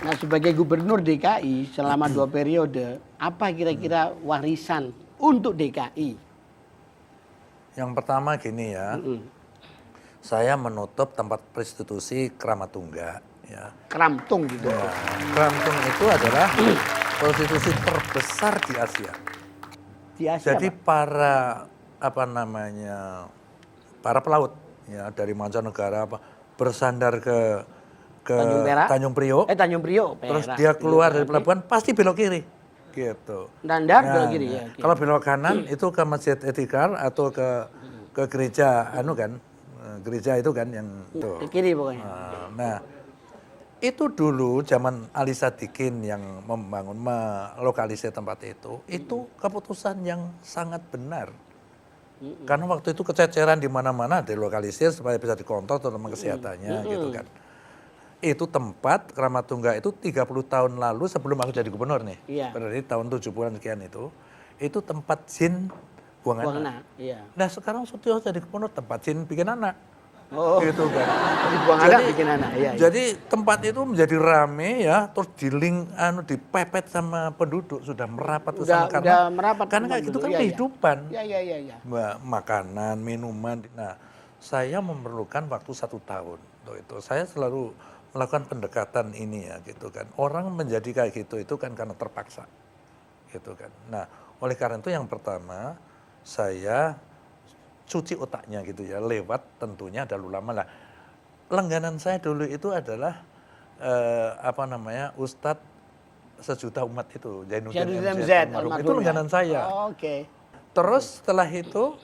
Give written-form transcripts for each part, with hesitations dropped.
Nah, sebagai gubernur DKI selama 2 periode, apa kira-kira warisan untuk DKI? Yang pertama gini ya, saya menutup tempat prostitusi Kramatungga. Ya. Keramtung gitu. Ya, Kramatungga itu adalah prostitusi terbesar di Asia. Di Asia, Jadi Pak? para pelaut ya dari mancanegara bersandar ke Tanjung Perak? Tanjung Priok, Tanjung Priok. terus Perak. dia keluar dari Priok, pelabuhan pasti belok kiri, gitu. Dandar belok kiri ya. Oke. Kalau belok kanan itu ke Masjid Istiqlal atau ke gereja gereja itu kan yang itu. Ke kiri pokoknya. Nah, itu dulu zaman Ali Sadikin yang melokalisir tempat itu keputusan yang sangat benar. Karena waktu itu kececeran di mana-mana dilokalisir supaya bisa dikontrol terutama kesehatannya gitu kan. Itu tempat Kramatungga itu 30 tahun lalu sebelum aku jadi gubernur nih. Iya. Berarti tahun 70-an sekian itu tempat jin buang anak. Iya. Nah sekarang Sutioso jadi gubernur tempat jin bikin anak. Oh. Gitu kan. Buang anak bikin anak. Iya. Jadi tempat itu menjadi rame ya, terus dipepet sama penduduk sudah merapat ke sana Udah merapat karena kayak gitu kan iya, kehidupan. Iya. Makanan, minuman. Nah, saya memerlukan waktu 1 tahun untuk itu. Saya selalu melakukan pendekatan ini ya gitu kan. Orang menjadi kayak gitu itu kan karena terpaksa. Gitu kan. Nah, oleh karena itu yang pertama saya cuci otaknya gitu ya, lewat tentunya ada ulama lah. Langganan saya dulu itu adalah Ustadz sejuta umat itu, Zainuddin MZ. Itu langganan saya. Oh, oke. Terus setelah itu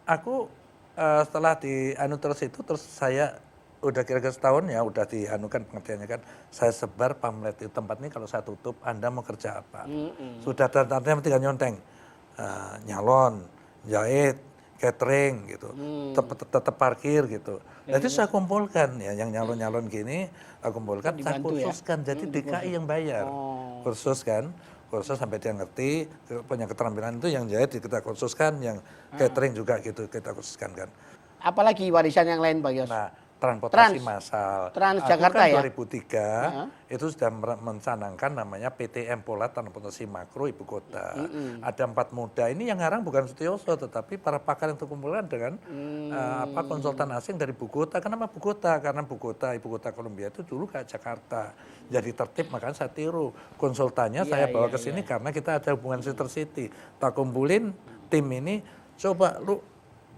aku setelah terus saya udah kira-kira setahun ya udah dianukan pengertiannya kan, saya sebar pamflet di tempat ini kalau saya tutup Anda mau kerja apa. Sudah tanda-tanda tinggal nyonteng, nyalon, jahit, catering gitu, tetap parkir gitu. Jadi saya kumpulkan ya yang nyalon-nyalon gini, aku kumpulkan, saya kursuskan. Jadi DKI yang bayar, kursus sampai dia ngerti punya keterampilan itu, yang jahit kita kursuskan, yang catering juga gitu kita kursuskan kan. Apalagi warisan yang lain Pak Yos? Nah, transportasi massal. Transjakarta kan ya? 2003 itu sudah mencanangkan namanya PTM, Pola Transportasi Makro Ibu Kota. Ada 4 moda ini yang ngarang bukan Sutioso tetapi para pakar yang terkumpulkan dengan konsultan asing dari Bogota. Kenapa Bogota? Karena Bogota, Ibu Kota Kolombia itu dulu kayak Jakarta. Jadi tertib, makanya saya tiru. Konsultannya saya bawa ke sini karena kita ada hubungan sister city. Tak kumpulin tim ini, coba lu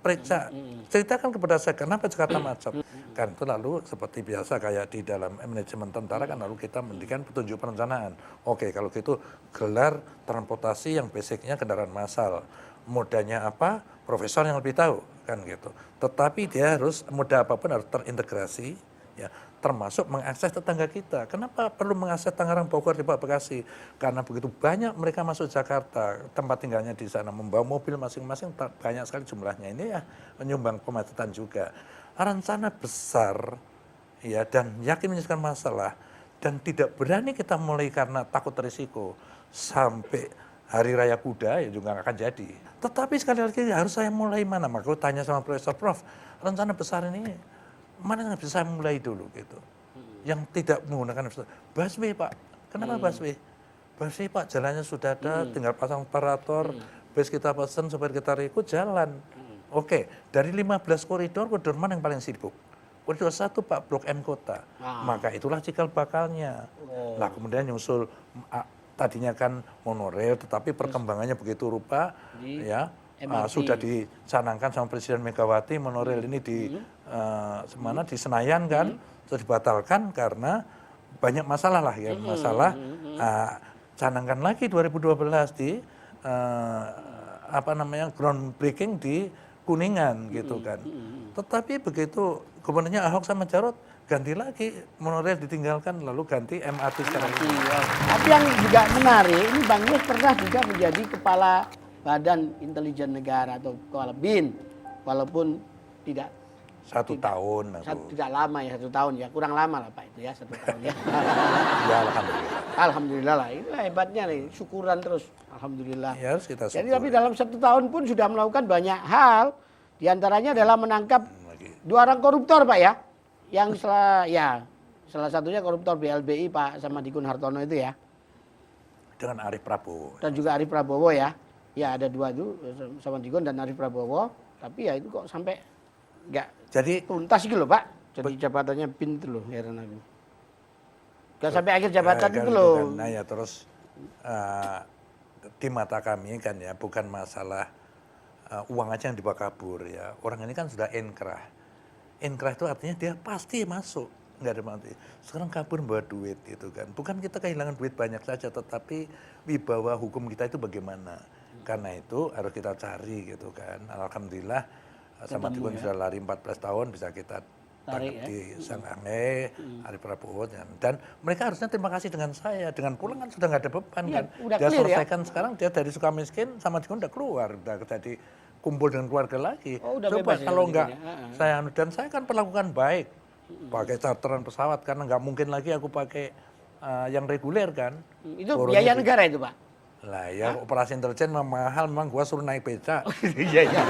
periksa, ceritakan kepada saya kenapa Jakarta macet. Kan itu lalu seperti biasa kayak di dalam manajemen tentara kan lalu kita memberikan petunjuk perencanaan. Oke, kalau gitu gelar transportasi yang basicnya kendaraan massal. Modanya apa? Profesor yang lebih tahu kan gitu. Tetapi dia harus moda apapun harus terintegrasi ya, termasuk mengakses tetangga kita. Kenapa perlu mengakses Tangerang, Bogor, Depok, Bekasi? Karena begitu banyak mereka masuk Jakarta, tempat tinggalnya di sana, membawa mobil masing-masing, banyak sekali jumlahnya. Ini ya menyumbang kemacetan juga. Rencana besar ya, dan yakin menyelesaikan masalah, dan tidak berani kita mulai karena takut risiko. Sampai Hari Raya Kuda ya juga nggak akan jadi. Tetapi sekali lagi harus saya mulai mana? Maka aku tanya sama Profesor, Prof, rencana besar ini mana yang bisa saya mulai dulu gitu. Yang tidak menggunakan busway Pak. Kenapa busway? Busway Pak jalannya sudah ada, tinggal pasang operator, bus kita pesen supaya kita ikut jalan. Oke, dari 15 koridor mana yang paling sibuk? Koridor 1 Pak, Blok M Kota. Maka itulah cikal bakalnya. Nah kemudian nyusul tadinya kan monorail, tetapi perkembangannya begitu rupa ya. Sudah dicanangkan sama Presiden Megawati monorail ini di di Senayan kan, terus dibatalkan karena banyak masalah lah ya, canangkan lagi 2012 di groundbreaking di Kuningan gitu kan. Tetapi begitu gubernurnya Ahok sama Jarot ganti lagi, monorail ditinggalkan lalu ganti MRT sekarang ini. Tapi yang juga menarik, ini Bang Yos pernah juga menjadi kepala Badan Intelijen Negara atau kepala BIN, walaupun tidak 1 tahun. Tidak lama ya, 1 tahun ya, kurang lama lah Pak itu ya, 1 tahun ya. Ya alhamdulillah. Alhamdulillah lah, inilah hebatnya nih, syukuran terus, alhamdulillah. Ya harus kita Jadi syukuri. tapi dalam 1 tahun pun sudah melakukan banyak hal, diantaranya adalah menangkap Lagi. 2 orang koruptor Pak ya, yang salah satunya koruptor BLBI Pak Samadikun Hartono itu ya, Dengan Arif Prabowo. dan juga Arif Prabowo ya, ya ada 2 itu, Samadikun dan Arif Prabowo, tapi ya itu kok sampai nggak Jadi tuntas gitu loh Pak, jadi jabatannya BIN itu loh, heran aku. Nggak sampai akhir jabatan itu loh. Nah ya terus di mata kami kan ya bukan masalah uang aja yang dibawa kabur ya. Orang ini kan sudah inkrah. Inkrah itu artinya dia pasti masuk. Nggak ada mati. Sekarang kabur bawa duit itu kan. Bukan kita kehilangan duit banyak saja, tetapi wibawa hukum kita itu bagaimana. Karena itu harus kita cari gitu kan. Alhamdulillah Samadikun sudah lari 14 tahun bisa kita tangkap Tarik, ya. di Sangange, Arif Prabowo dan mereka harusnya terima kasih dengan saya. Dengan pulang kan sudah nggak ada beban Iya, kan. udah Dia clear ya. selesaikan sekarang dia dari Sukamiskin Samadikun udah keluar, udah jadi kumpul dengan keluarga lagi. Oh, udah Coba bebas ya kalau Samadikun nggak ya. saya dan saya kan perlakukan baik. Pakai charteran pesawat karena nggak mungkin lagi aku pakai yang reguler kan. Itu Turunnya biaya di- negara itu Pak. Lah ya operasi intelijen memang mahal memang gua suruh naik beca. Iya iya.